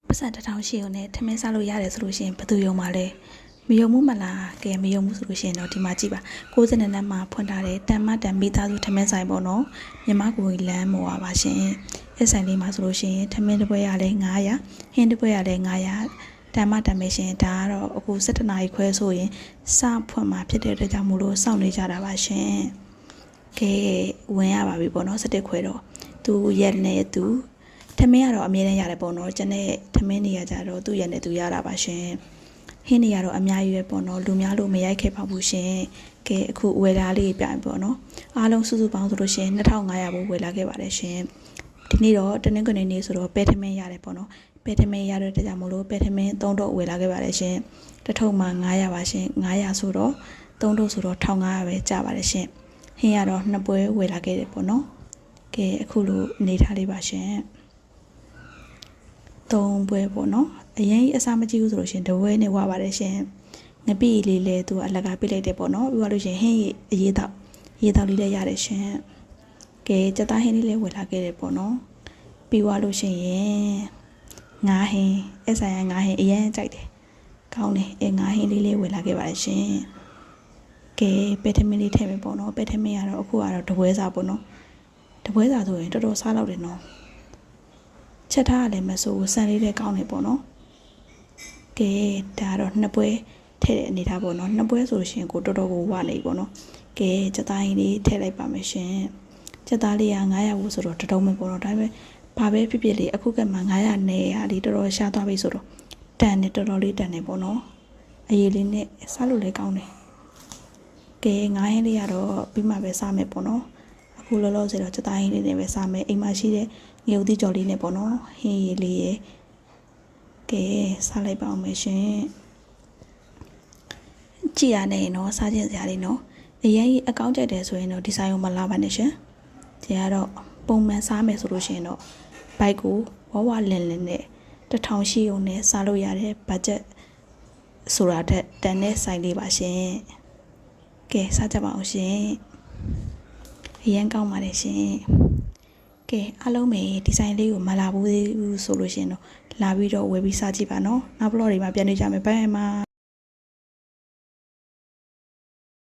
ပတ်စံတစ်ထောင်ရှိုံနဲ့ထမင်းစားလို့ရတယ်ဆိုလို့ရှိရင်ဘယ်သူယုံပါလဲမယုံမှုမလားကဲမယုံမှုဆိုလို့ရှိရင်တော့ဒီမှာကြည့်ပါ60နှစ်မှာဖွင့်ထားတဲ့တန်မတန်မိသားစုထမင်းဆိုင်ပေါ့နော်မြန်မာကိုလမ်းမော်ပါရှင်အဲ့ဆိုင်လေးမှာဆိုလို့ရှိရင်ထမင်းတစ်ပွဲရလဲ900ဟင်းတစ်ပွဲရလဲ900တန်မတန်ပဲရှင်ဒါကတော့အခု17နာရီခွဲဆိုရင်စဖွင့်မှာဖြစ်တဲ့အတွက်ကြောင့်မို့လို့စောင့်နေကြတာပါရှင်ကဲဝင်ရပါပြီပေါ့နော်17ခွဲတော့သူရက်နဲ့သူထမင်းကတော့အမြဲတမ်းရတယ်ပေါ့နော်ကျန်တဲ့ထမင်းနေရကြတော့သူ့ရက်နဲ့သူရတာပါရှင်ဟင်းနေရတော့အများကြီးပဲပေါ့နော်လူများလို့မရိုက်ခဲ့ပါဘူးရှင်ကဲအခုဝယ်တာလေးပြပေါ့နော်အားလုံးစုစုပေါင်းဆိုလို့ရှင်2500ဘူးဝယ်လာခဲ့ပါတယ်ရှင်ဒီနေ့တော့တနင်္ဂနွေနေ့ဆိုတော့ပဲထမင်းရတယ်ပေါ့နော်ပဲထမင်းရတဲ့တကြမို့လို့ပဲထမင်း3တော့ဝယ်လာခဲ့ပါတယ်ရှင်တစ်ထုပ်မှာ900ပါရှင်900ဆိုတော့3ထုပ်ဆိုတော့1500ပဲကျပါတယ်ရှင်ဟင်းရတော့2ပွဲဝယ်လာခဲ့တယ်ပေါ့နော်ကဲအခုလိုနေထားလေးပါရှင်3ပွဲပေါ့နော်အရင်အစားမကြည့်ဘူးဆိုလို့ရှင်တပွဲနဲ့ဝပါတယ်ရှင်ငပိလေးလဲသူအလကားပြလိုက်တယ်ပေါ့နော်ပြီးသွားလို့ရှင်ဟင်းအရေးတော့လေးလည်းရတယ်ရှင်ကဲကြက်သားဟင်းလေးလည်းဝယ်လာခဲ့တယ်ပေါ့နော်ပြီးသွားလို့ရှင်ရင်ငါးဟင်းအဆိုင်ရငါးဟင်းအရင်ကြိုက်တယ်ကောင်းတယ်ငါးဟင်းလေးဝယ်လာခဲ့ပါတယ်ရှင်ကဲပဲထမင်းလေးထည့်မယ်ပေါ့နော်ပဲထမင်းရတော့အခုကတော့တပွဲစားပေါ့နော်တပွဲစားဆိုရင်တော်တော်စားလောက်တယ်နော်ချက်ထားရလည်းမဆိုဆန်လေးလည်းကောင်းနေပေါ့နော်ကဲဒါတော့2ပွဲထည့်တဲ့အနေထားပေါ့နော်2ပွဲဆိုရှင်ကိုတော်တော်ကိုဝနေပေါ့နော်ကဲချက်သားရင်းလေးထည့်လိုက်ပါမယ်ရှင်ချက်သားလေးက900ဘူးဆိုတော့တတုံးပဲပေါ့နော်ဒါပေမဲ့ဘာပဲဖြစ်ဖြစ်လေးအခုကမှ900နဲ့ဟာလေးတော်တော်ရှားသွားပြီဆိုတော့တန်နေတော်တော်လေးတန်နေပေါ့နော်အရေးလေးနဲ့စားလို့လည်းကောင်းတယ်ကဲ9ဟင်းလေးကတော့ပြီးမှပဲစားမယ်ပေါ့နော်အခုလောလောဆယ်တော့ချက်သားဟင်းလေးနဲ့ပဲစားမယ်အိမ်မှာရှိတဲ့ငရုတ်သီးကြော်လေးနဲ့ပေါ့နော်ဟင်းရည်လေးရယ်ကဲစားလိုက်ပါအောင်မယ်ရှင်ကြည်ရနေနော်စားခြင်းစရာလေးနော်အရင်အကောင့်ကြိုက်တယ်ဆိုရင်တော့ဒီဆိုင်ကိုမလာပါနဲ့ရှင်ဒီကတော့ပုံမှန်စားမယ်ဆိုလို့ရှိရင်တော့ဘိုက်ကိုဝဝလင်လင်နဲ့1000ရှိုံနဲ့စားလို့ရတဲ့ဘတ်ဂျက်ဆိုတာတက်တန်တဲ့ဆိုင်လေးပါရှင်ကဲစားကြပါအောင်ရှင်အရင်ကောင်းပါတယ်ရှင်ကဲအားလုံးပဲဒီဇိုင်းလေးကိုမလာဘူးဆိုလို့ရှင်တော့လာပြီးတော့ဝယ်ပြီးစားကြည့်ပါနော်နောက်ဘလော့တွေမှာပြန်နေကြမယ်ဘိုင်မှာ